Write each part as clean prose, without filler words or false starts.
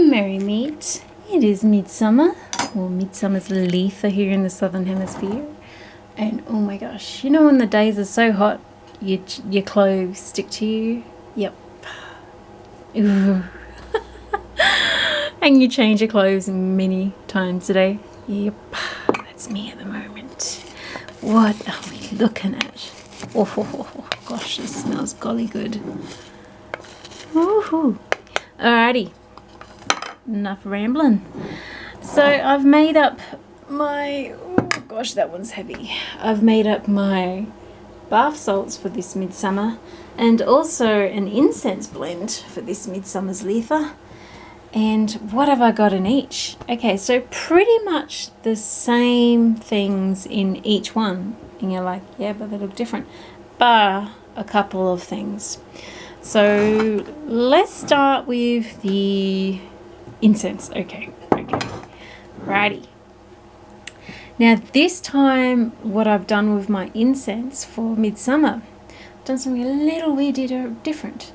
Merry meet. It is Midsummer, or Midsomers Litha here in the Southern Hemisphere. And oh my gosh, you know when the days are so hot, your clothes stick to you? Yep. Ooh. And you change your clothes many times a day? Yep. That's me at the moment. What are we looking at? Oh gosh, this smells golly good. Woohoo. Alrighty. Enough rambling. So I've made up my, oh gosh, that one's heavy. I've made up my bath salts for this midsummer, and also an incense blend for this Midsomers Litha. And what have I got in each? Okay, so pretty much the same things in each one. And you're like, yeah, but they look different. Bar a couple of things. So let's start with the incense. Okay. Righty. Now this time what I've done with my incense for midsummer, I've done something a little bit different.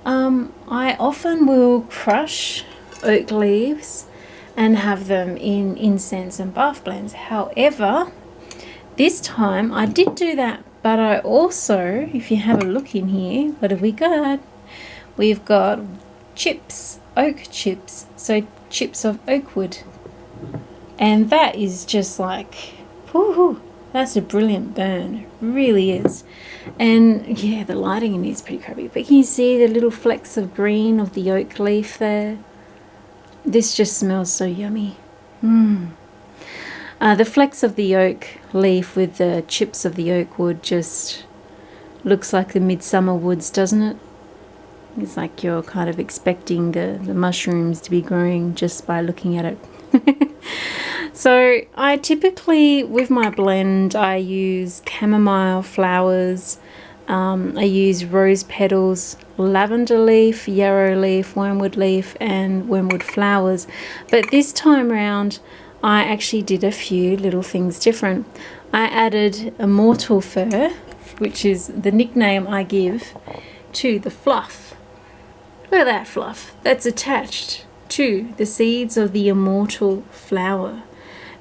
I often will crush oak leaves and have them in incense and bath blends. However, this time I did do that, but I also, if you have a look in here, what have we got? We've got chips, oak chips, so chips of oak wood. And that is just like, whoo, that's a brilliant burn, it really is. And yeah, the lighting in here is pretty crappy, but can you see the little flecks of green of the oak leaf there? This just smells so yummy. The flecks of the oak leaf with the chips of the oak wood just looks like the midsummer woods, doesn't it? It's like you're kind of expecting the mushrooms to be growing just by looking at it. So I typically, with my blend, I use chamomile flowers, I use rose petals, lavender leaf, yarrow leaf, wormwood leaf, and wormwood flowers. But this time around, I actually did a few little things different. I added immortal fir, which is the nickname I give to the fluff. Look at that fluff. That's attached to the seeds of the immortal flower.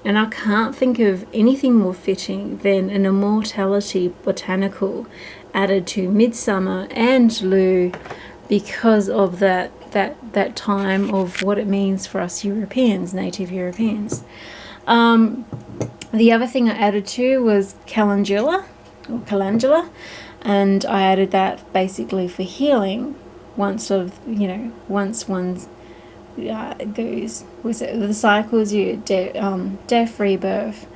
And I can't think of anything more fitting than an immortality botanical added to midsummer and Lou, because of that time of what it means for us Europeans, native Europeans. The other thing I added to was calendula, and I added that basically for healing. Once one goes, the cycles, death, rebirth,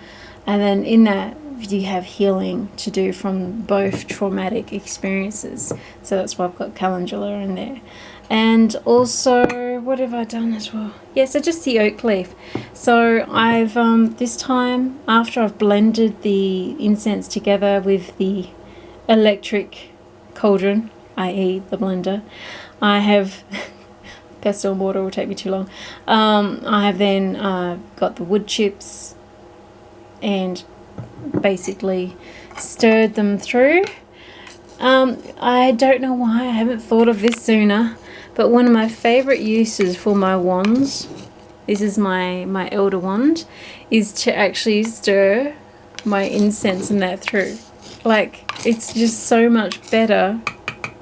and then in that you have healing to do from both traumatic experiences. So that's why I've got calendula in there. And also, what have I done as well? Yeah, so just the oak leaf. So I've this time, after I've blended the incense together with the electric cauldron, i.e. the blender, I have pestle and water will take me too long. I have then got the wood chips and basically stirred them through. I don't know why I haven't thought of this sooner, but one of my favorite uses for my wands, this is my elder wand, is to actually stir my incense and that through. Like, it's just so much better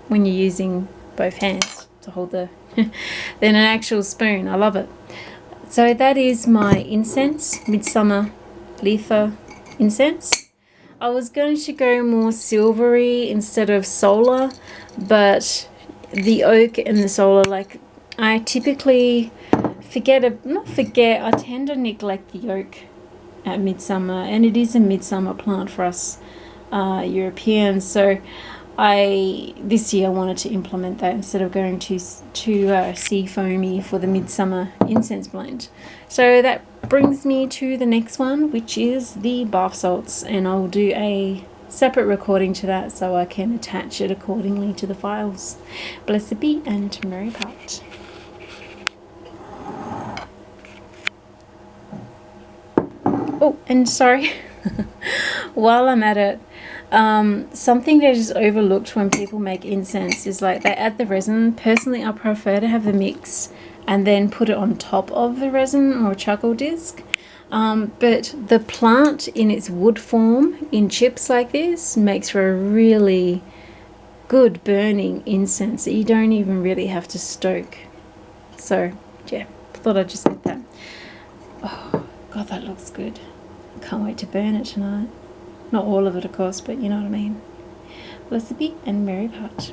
when you're using both hands to hold the than an actual spoon. I love it. So that is my incense, Midsomers Litha incense. I was going to go more silvery instead of solar, but the oak and the solar, like, I typically I tend to neglect the oak at midsummer, and it is a midsummer plant for us Europeans. So this year I wanted to implement that instead of going to sea foamy for the midsummer incense blend. So that brings me to the next one, which is the bath salts, and I'll do a separate recording to that so I can attach it accordingly to the files. Blessed be and merry part. Oh, and sorry, while I'm at it, something that is overlooked when people make incense is like they add the resin. Personally, I prefer to have the mix and then put it on top of the resin or charcoal disc. But the plant in its wood form in chips like this makes for a really good burning incense that you don't even really have to stoke. So yeah, thought I'd just get that. Oh god, that looks good. I can't wait to burn it tonight. Not all of it, of course, but you know what I mean. Blessed be and merry part.